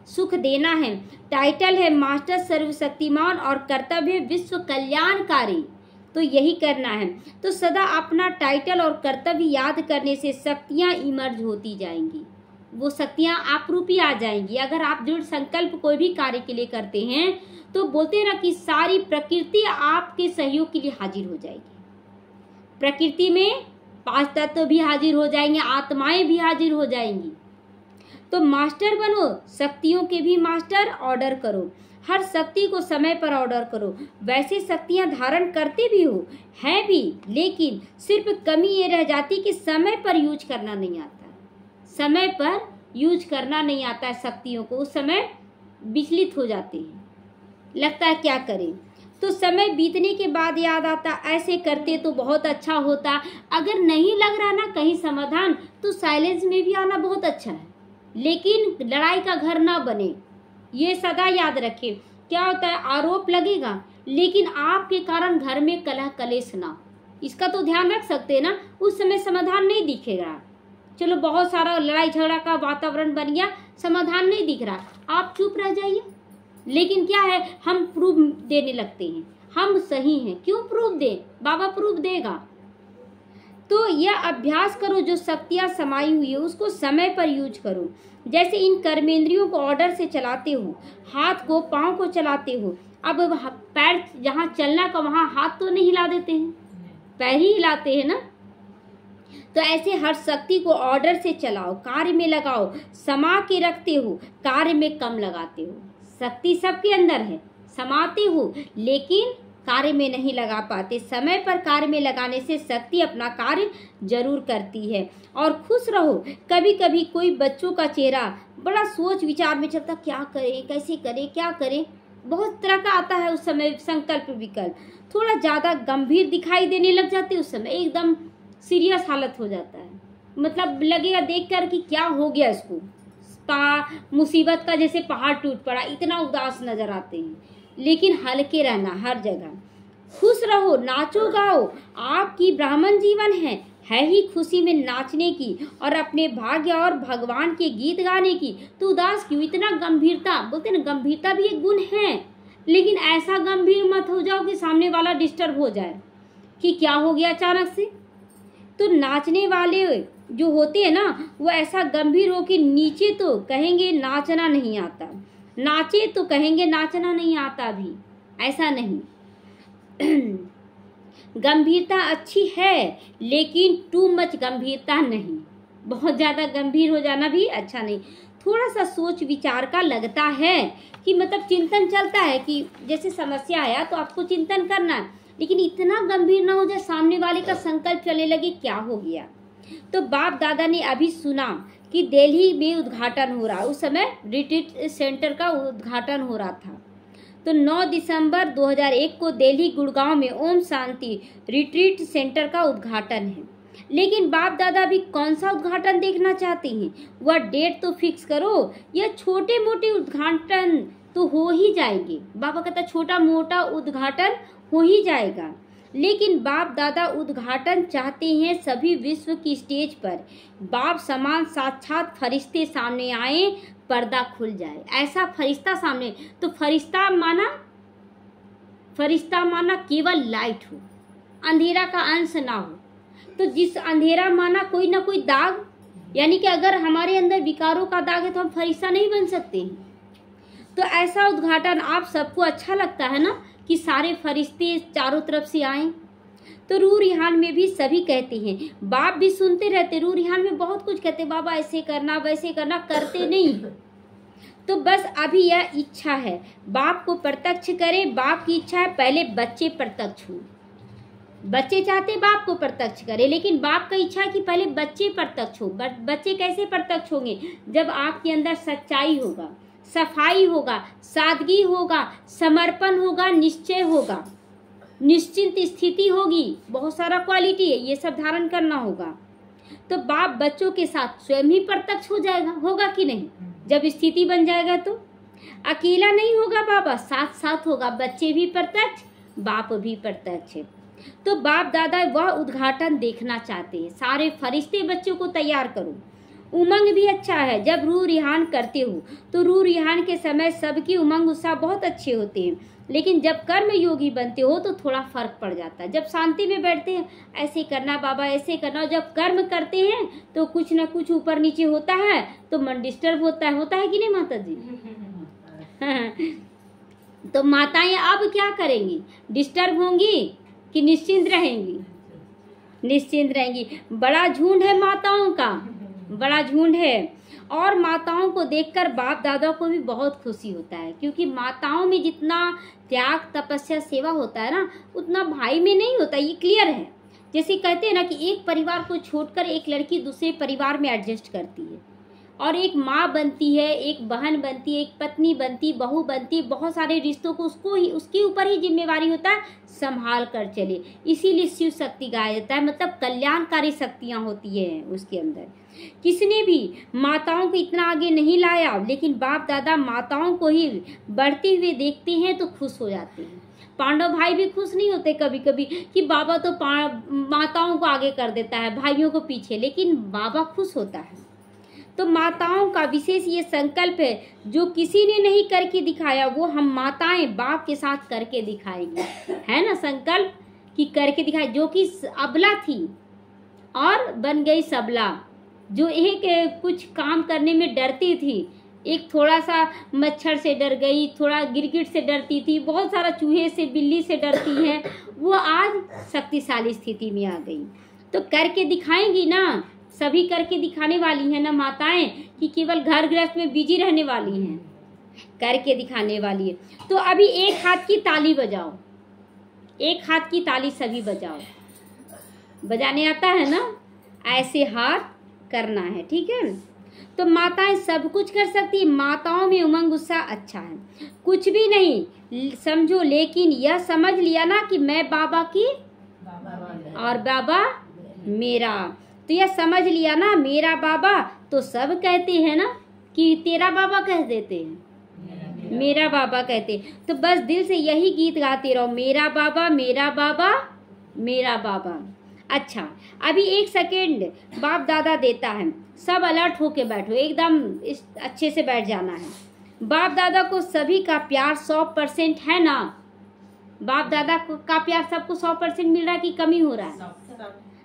सुख देना है। टाइटल है मास्टर सर्वशक्तिमान और कर्तव्य विश्व कल्याणकारी, तो यही करना है। तो सदा अपना टाइटल और कर्तव्य याद करने से शक्तियाँ इमर्ज होती जाएंगी, वो शक्तियाँ आप रूपी आ जाएंगी। अगर आप दृढ़ संकल्प कोई भी कार्य के लिए करते हैं तो बोलते हैं ना कि सारी प्रकृति आपके सहयोग के लिए हाजिर हो जाएगी। प्रकृति में 5 तत्व भी हाजिर हो जाएंगे, आत्माएं भी हाजिर हो जाएंगी। तो मास्टर बनो, शक्तियों के भी मास्टर, ऑर्डर करो, हर शक्ति को समय पर ऑर्डर करो। वैसे शक्तियां धारण करते भी हो, है भी, लेकिन सिर्फ कमी ये रह जाती कि समय पर यूज करना नहीं आता, समय पर यूज करना नहीं आता है शक्तियों को, उस समय विचलित हो जाते हैं, लगता है क्या करें। तो समय बीतने के बाद याद आता ऐसे करते तो बहुत अच्छा होता। अगर नहीं लग रहा ना कहीं समाधान, तो साइलेंस में भी आना बहुत अच्छा है, लेकिन लड़ाई का घर ना बने, ये सदा याद रखें। क्या होता है, आरोप लगेगा लेकिन आपके कारण घर में कलह कलेश ना, इसका तो ध्यान रख सकते हैं ना। उस समय समाधान नहीं दिखेगा, चलो बहुत सारा लड़ाई झगड़ा का वातावरण बन गया, समाधान नहीं दिख रहा, आप चुप रह जाइए। लेकिन क्या है, हम प्रूफ देने लगते हैं, हम सही हैं, क्यों प्रूफ दें, बाबा प्रूफ देगा। तो यह अभ्यास करो, जो शक्तियाँ समाई हुई है उसको समय पर यूज करो। जैसे इन कर्मेंद्रियों को ऑर्डर से चलाते हो, हाथ को पाँव को चलाते हो, अब पैर जहाँ चलना का वहाँ हाथ तो नहीं हिला देते हैं, पैर ही हिलाते हैं ना। तो ऐसे हर शक्ति को ऑर्डर से चलाओ, कार्य में लगाओ, समा के रखते हो, कार्य में कम लगाते हो। शक्ति सबके अंदर है, समाते हो लेकिन कार्य में नहीं लगा पाते। समय पर कार्य में लगाने से शक्ति अपना कार्य जरूर करती है। और खुश रहो। कभी कभी कोई बच्चों का चेहरा बड़ा सोच विचार में चलता, क्या करें, कैसे करें, क्या करें, बहुत तरह का आता है उस समय संकल्प विकल्प, थोड़ा ज़्यादा गंभीर दिखाई देने लग जाते, उस समय एकदम सीरियस हालत हो जाता है, मतलब लगेगा देख कर कि क्या हो गया इसको, मुसीबत का जैसे पहाड़ टूट पड़ा, इतना उदास नजर आते हैं। लेकिन हल्के रहना, हर जगह खुश रहो, नाचो गाओ, आपकी ब्राह्मण जीवन है ही खुशी में नाचने की और अपने भाग्य और भगवान के गीत गाने की। तो उदास क्यों, इतना गंभीरता, बोलते ना गंभीरता भी एक गुण है, लेकिन ऐसा गंभीर मत हो जाओ कि सामने वाला डिस्टर्ब हो जाए कि क्या हो गया अचानक से। तो नाचने वाले जो होते हैं ना, वो ऐसा गंभीर हो कि नीचे तो कहेंगे नाचना नहीं आता, नाचे तो कहेंगे नाचना नहीं आता भी, ऐसा नहीं। गंभीरता अच्छी है लेकिन टू मच गंभीरता नहीं, बहुत ज़्यादा गंभीर हो जाना भी अच्छा नहीं। थोड़ा सा सोच विचार का लगता है कि मतलब चिंतन चलता है कि जैसे समस्या आया तो आपको चिंतन करना है, लेकिन इतना गंभीर ना हो जाए सामने वाले का संकल्प चलने लगे क्या हो गया। तो बाप दादा ने अभी सुना कि दिल्ली में उद्घाटन हो रहा, उस समय रिट्रीट सेंटर का उद्घाटन हो रहा था। तो 9 दिसंबर 2001 को दिल्ली गुड़गांव में ओम शांति रिट्रीट सेंटर का उद्घाटन है। लेकिन बाप दादा भी कौन सा उद्घाटन देखना चाहते हैं, वह डेट तो फिक्स करो। यह छोटे मोटे उद्घाटन तो हो ही जाएंगे, बाबा कहता छोटा मोटा उद्घाटन हो ही जाएगा, लेकिन बाप दादा उद्घाटन चाहते हैं सभी विश्व की स्टेज पर बाप समान साक्षात फरिश्ते सामने आए, पर्दा खुल जाए, ऐसा फरिश्ता सामने। तो फरिश्ता माना केवल लाइट हो, अंधेरा का अंश ना हो। तो जिस अंधेरा माना कोई ना कोई दाग, यानी कि अगर हमारे अंदर विकारों का दाग है तो हम फरिश्ता नहीं बन सकते हैं। तो ऐसा उद्घाटन आप सबको अच्छा लगता है ना कि सारे फरिश्ते चारों तरफ से आए। तो रूह रिहान में भी सभी कहते हैं, बाप भी सुनते रहते, रूह रिहान में बहुत कुछ कहते, बाबा ऐसे करना वैसे करना, करते नहीं। तो बस अभी यह इच्छा है बाप को प्रत्यक्ष करें, बाप की इच्छा है पहले बच्चे प्रत्यक्ष हों। बच्चे चाहते बाप को प्रत्यक्ष करें, लेकिन बाप का इच्छा है कि पहले बच्चे प्रत्यक्ष हो। बच्चे कैसे प्रत्यक्ष होंगे? जब आपके अंदर सच्चाई होगा, सफाई होगा, सादगी होगा, समर्पण होगा, निश्चय होगा, निश्चिंत स्थिति होगी, बहुत सारा क्वालिटी है, ये सब धारण करना होगा। तो बाप बच्चों के साथ स्वयं ही प्रत्यक्ष हो जाएगा, होगा कि नहीं? जब स्थिति बन जाएगा तो अकेला नहीं होगा, बाबा साथ साथ होगा, बच्चे भी प्रत्यक्ष, बाप भी प्रत्यक्ष। तो बाप दादा वह उद्घाटन देखना चाहते हैं। सारे फरिश्ते बच्चों को तैयार करो। उमंग भी अच्छा है, जब रूह रिहान करते हो तो रूह रिहान के समय सबकी उमंग उत्साह बहुत अच्छे होते हैं, लेकिन जब कर्म योगी बनते हो तो थोड़ा फर्क पड़ जाता है। जब शांति में बैठते हैं ऐसे करना बाबा ऐसे करना, जब कर्म करते हैं तो कुछ ना कुछ ऊपर नीचे होता है तो मन डिस्टर्ब होता है कि नहीं माता जी? तो माताएं अब क्या करेंगी? डिस्टर्ब होंगी कि निश्चिंत रहेंगी? निश्चिंत रहेंगी। बड़ा झुंड है माताओं का, बड़ा झुंड है। और माताओं को देखकर बाप दादा को भी बहुत खुशी होता है, क्योंकि माताओं में जितना त्याग तपस्या सेवा होता है ना, उतना भाई में नहीं होता। ये क्लियर है। जैसे कहते हैं ना कि एक परिवार को छोड़कर एक लड़की दूसरे परिवार में एडजस्ट करती है, और एक माँ बनती है, एक बहन बनती है, एक पत्नी बनती, बहू बनती, बहुत सारे रिश्तों को उसको ही, उसके ऊपर ही जिम्मेवारी होता है संभाल कर चले। इसीलिए शिव शक्ति गाया जाता है, मतलब कल्याणकारी शक्तियाँ होती है उसके अंदर। किसने भी माताओं को इतना आगे नहीं लाया, लेकिन बाप दादा माताओं को ही बढ़ते हुए देखते हैं तो खुश हो जाते हैं। पांडव भाई भी खुश नहीं होते कभी कभी कि बाबा तो माताओं को आगे कर देता है, भाइयों को पीछे, लेकिन बाबा खुश होता है। तो माताओं का विशेष ये संकल्प है, जो किसी ने नहीं करके दिखाया वो हम माताएं बाप के साथ करके दिखाएंगे, है ना संकल्प कि करके दिखाए। जो कि अबला थी और बन गई सबला, जो एक कुछ काम करने में डरती थी, एक थोड़ा सा मच्छर से डर गई, थोड़ा गिरगिट से डरती थी, बहुत सारा चूहे से बिल्ली से डरती है, वो आज शक्तिशाली स्थिति में आ गई। तो करके दिखाएंगी ना, सभी करके दिखाने वाली हैं ना माताएं, कि केवल घर गृहस्थ में बिजी रहने वाली हैं, करके दिखाने वाली है। तो अभी एक हाथ की ताली बजाओ, एक हाथ की ताली सभी बजाओ। बजाने आता है ना? ऐसे हाथ करना है, ठीक है। तो माताएं सब कुछ कर सकती है, माताओं में उमंग उत्साह अच्छा है। कुछ भी नहीं समझो, लेकिन यह समझ लिया ना कि मैं बाबा की और बाबा मेरा, तो यह समझ लिया ना मेरा बाबा, तो सब कहते हैं ना कि तेरा बाबा कह देते हैं, मेरा बाबा कहते। तो बस दिल से यही गीत गाते रहो, मेरा बाबा मेरा बाबा मेरा बाबा। अच्छा, अभी एक सेकेंड बाप दादा देता है, सब अलर्ट होके बैठो, एकदम अच्छे से बैठ जाना है। बाप दादा को सभी का प्यार 100% है ना? बाप दादा का प्यार सबको 100% मिल रहा है कि कमी हो रहा है?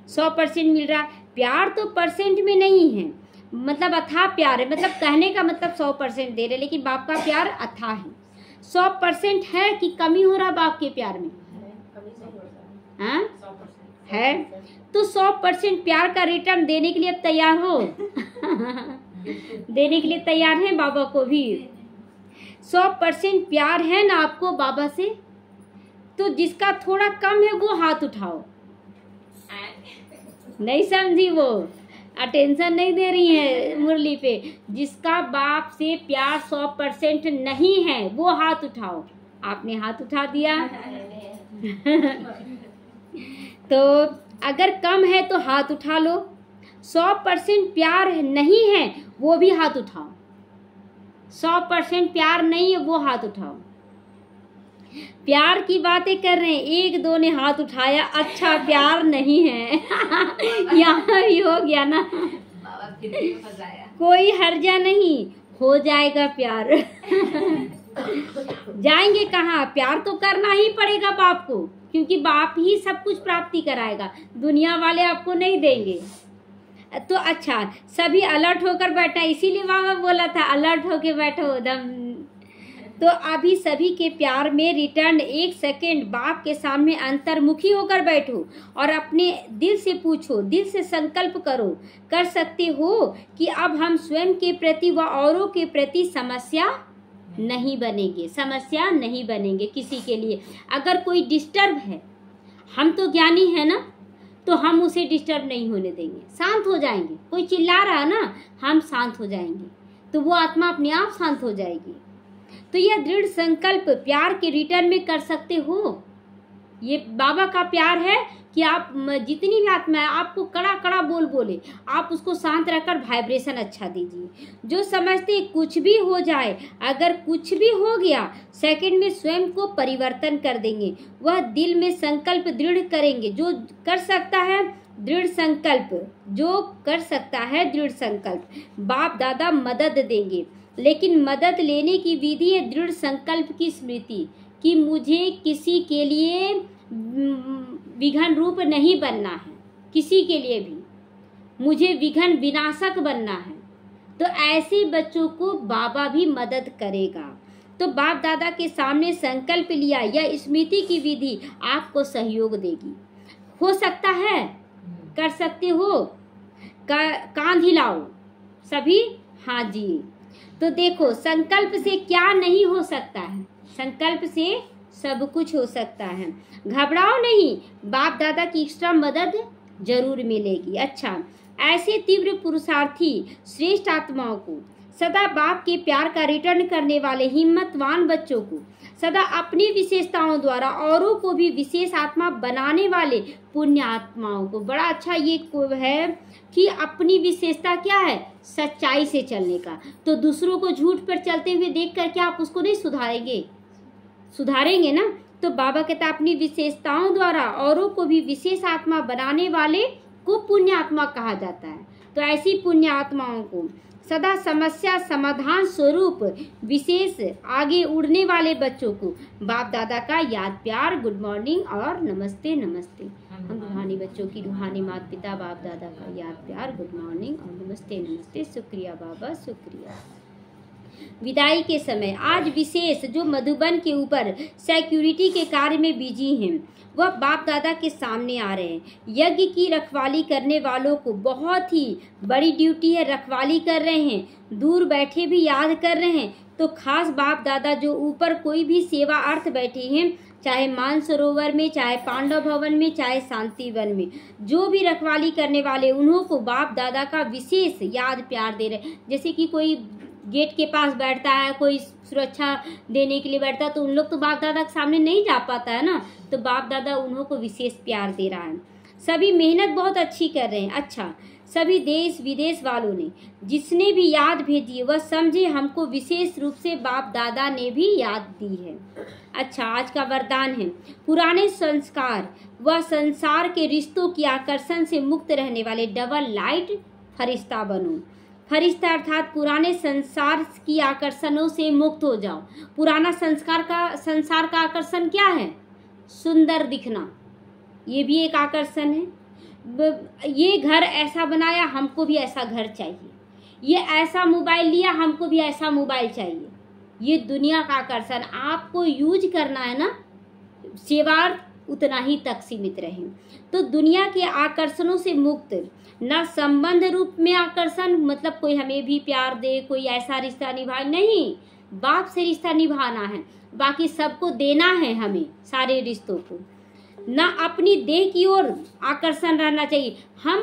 100% मिल रहा है। प्यार तो परसेंट में नहीं है, मतलब अथाह प्यार है, मतलब कहने का मतलब 100% दे रहे, लेकिन बाप का प्यार अथाह है। 100% है कि कमी हो रहा बाप के प्यार में? हाँ है। तो 100% प्यार का रिटर्न देने के लिए अब तैयार हो? देने के लिए तैयार हैं बाबा को भी? 100% प्यार है ना आपको बाबा से? तो जिसका थोड़ा कम है वो हाथ उठाओ। नहीं समझी? वो अटेंशन नहीं दे रही है मुरली पे। जिसका बाप से प्यार 100% नहीं है वो हाथ उठाओ। आपने हाथ उठा दिया। तो अगर कम है तो हाथ उठा लो। 100% प्यार नहीं है वो भी हाथ उठाओ। 100% प्यार नहीं है वो हाथ उठाओ। प्यार की बातें कर रहे हैं, एक दो ने हाथ उठाया, अच्छा प्यार नहीं है। यहाँ भी हो गया ना। कोई हर्जा नहीं, हो जाएगा प्यार। जाएंगे कहाँ? प्यार तो करना ही पड़ेगा बाप को, क्योंकि बाप ही सब कुछ प्राप्ति कराएगा, दुनिया वाले आपको नहीं देंगे। तो अच्छा, सभी अलर्ट होकर बैठा, इसीलिए बाबा बोला था अलर्ट होके बैठो एकदम। तो अभी सभी के प्यार में रिटर्न 1 सेकेंड बाप के सामने अंतर्मुखी होकर बैठो और अपने दिल से पूछो, दिल से संकल्प करो, कर सकते हो कि अब हम स्वयं के प्रति व औरों के प्रति समस्या नहीं बनेंगे, समस्या नहीं बनेंगे किसी के लिए। अगर कोई डिस्टर्ब है, हम तो ज्ञानी है ना, तो हम उसे डिस्टर्ब नहीं होने देंगे, शांत हो जाएंगे। कोई चिल्ला रहा है ना, हम शांत हो जाएंगे, तो वो आत्मा अपने आप शांत हो जाएगी। तो यह दृढ़ संकल्प प्यार के रिटर्न में कर सकते हो। ये बाबा का प्यार है कि आप जितनी भी आत्मा है आपको कड़ा कड़ा बोले, आप उसको शांत रखकर वाइब्रेशन अच्छा दीजिए। जो समझते कुछ भी हो जाए, अगर कुछ भी हो गया, सेकंड में स्वयं को परिवर्तन कर देंगे। वह दिल में संकल्प दृढ़ करेंगे। जो कर सकता है दृढ़ संकल्प, जो कर सकता है दृढ़ संकल्प, बाप दादा मदद देंगे। लेकिन मदद लेने की विधि है दृढ़ संकल्प की स्मृति, कि मुझे किसी के लिए विघन रूप नहीं बनना है, किसी के लिए भी मुझे विघन विनाशक बनना है। तो ऐसे बच्चों को बाबा भी मदद करेगा। तो बाप दादा के सामने संकल्प लिया, यह स्मृति की विधि आपको सहयोग देगी। हो सकता है, कर सकते हो, कान हिलाओ सभी, हाँ जी। तो देखो संकल्प से क्या नहीं हो सकता है, संकल्प से सब कुछ हो सकता है। घबराओ नहीं, बाप दादा की एक्स्ट्रा मदद जरूर मिलेगी। अच्छा, ऐसे तीव्र पुरुषार्थी श्रेष्ठ आत्माओं को, सदा बाप के प्यार का रिटर्न करने वाले हिम्मतवान बच्चों को, सदा अपनी विशेषताओं द्वारा औरों को भी विशेष आत्मा बनाने वाले पुण्य आत्माओं को। बड़ा अच्छा ये है कि अपनी विशेषता क्या है, सच्चाई से चलने का। तो दूसरों को झूठ पर चलते हुए देख कर क्या आप उसको नहीं सुधारेंगे, सुधारेंगे ना। तो बाबा कहता अपनी विशेषताओं द्वारा औरों को भी विशेष आत्मा बनाने वाले को पुण्य आत्मा कहा जाता है। तो ऐसी पुण्य आत्माओं को सदा समस्या समाधान स्वरूप विशेष आगे उड़ने वाले बच्चों को बाप दादा का याद प्यार, गुड मॉर्निंग और नमस्ते नमस्ते। हम रूहानी बच्चों की रूहानी माता पिता बाप दादा का याद प्यार, गुड मॉर्निंग और नमस्ते नमस्ते। शुक्रिया बाबा, शुक्रिया। विदाई के समय आज विशेष जो मधुबन के ऊपर सिक्योरिटी के कार्य में बिजी हैं, वह बाप दादा के सामने आ रहे हैं। यज्ञ की रखवाली करने वालों को बहुत ही बड़ी ड्यूटी है, रखवाली कर रहे हैं, दूर बैठे भी याद कर रहे हैं। तो खास बाप दादा जो ऊपर कोई भी सेवा अर्थ बैठे हैं, चाहे मानसरोवर में, चाहे पांडव भवन में, चाहे शांति वन में, जो भी रखवाली करने वाले उन्हों को बाप दादा का विशेष याद प्यार दे रहे। जैसे कि कोई गेट के पास बैठता है, कोई सुरक्षा देने के लिए बैठता है, तो उन लोग तो बाप दादा के सामने नहीं जा पाता है ना, तो बाप दादा उन्हों को विशेष प्यार दे रहा है। सभी मेहनत बहुत अच्छी कर रहे हैं। अच्छा, सभी देश विदेश वालों ने जिसने भी याद भेजी वह समझे हमको विशेष रूप से बाप दादा ने भी याद दी है। अच्छा, आज का वरदान है पुराने संस्कार व संसार के रिश्तों की आकर्षण से मुक्त रहने वाले डबल लाइट फरिश्ता बनो। फरिश्ता अर्थात पुराने संसार की आकर्षणों से मुक्त हो जाओ। पुराना संसार का आकर्षण क्या है? सुंदर दिखना, ये भी एक आकर्षण है। ये घर ऐसा बनाया, हमको भी ऐसा घर चाहिए। ये ऐसा मोबाइल लिया, हमको भी ऐसा मोबाइल चाहिए। ये दुनिया का आकर्षण, आपको यूज करना है ना, सेवार्थ उतना ही तक सीमित रहे। तो दुनिया के आकर्षणों से मुक्त, ना संबंध रूप में आकर्षण, मतलब कोई हमें भी प्यार दे, कोई ऐसा रिश्ता निभाए, नहीं, बाप से रिश्ता निभाना है, बाकी सबको देना है हमें, सारे रिश्तों को। ना अपनी देह की ओर आकर्षण रहना चाहिए। हम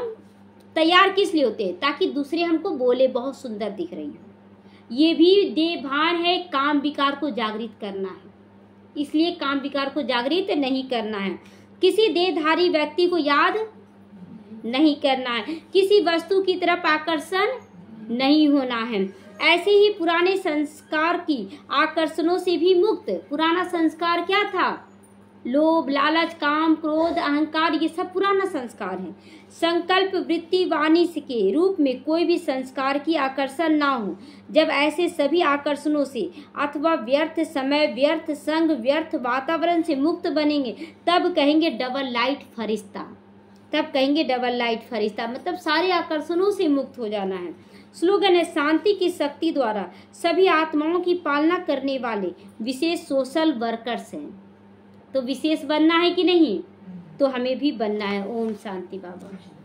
तैयार किस लिए होते हैं? ताकि दूसरे हमको बोले बहुत सुंदर दिख रही हो। ये भी देह भान है, काम विकार को जागृत करना है, इसलिए काम विकार को जागृत नहीं करना है। किसी देहधारी व्यक्ति को याद नहीं करना है, किसी वस्तु की तरफ आकर्षण नहीं होना है। ऐसे ही पुराने संस्कार की आकर्षणों से भी मुक्त। पुराना संस्कार क्या था? लोभ, लालच, काम, क्रोध, अहंकार, ये सब पुराना संस्कार है। संकल्प वृत्ति वाणी के रूप में कोई भी संस्कार की आकर्षण ना हो। जब ऐसे सभी आकर्षणों से अथवा व्यर्थ समय, व्यर्थ संग, व्यर्थ वातावरण से मुक्त बनेंगे, तब कहेंगे डबल लाइट फरिश्ता। तब कहेंगे डबल लाइट फरिश्ता, मतलब सारे आकर्षणों से मुक्त हो जाना है। स्लोगन है शांति की शक्ति द्वारा सभी आत्माओं की पालना करने वाले विशेष सोशल वर्कर्स हैं। तो विशेष बनना है कि नहीं? तो हमें भी बनना है। ओम शांति बाबा।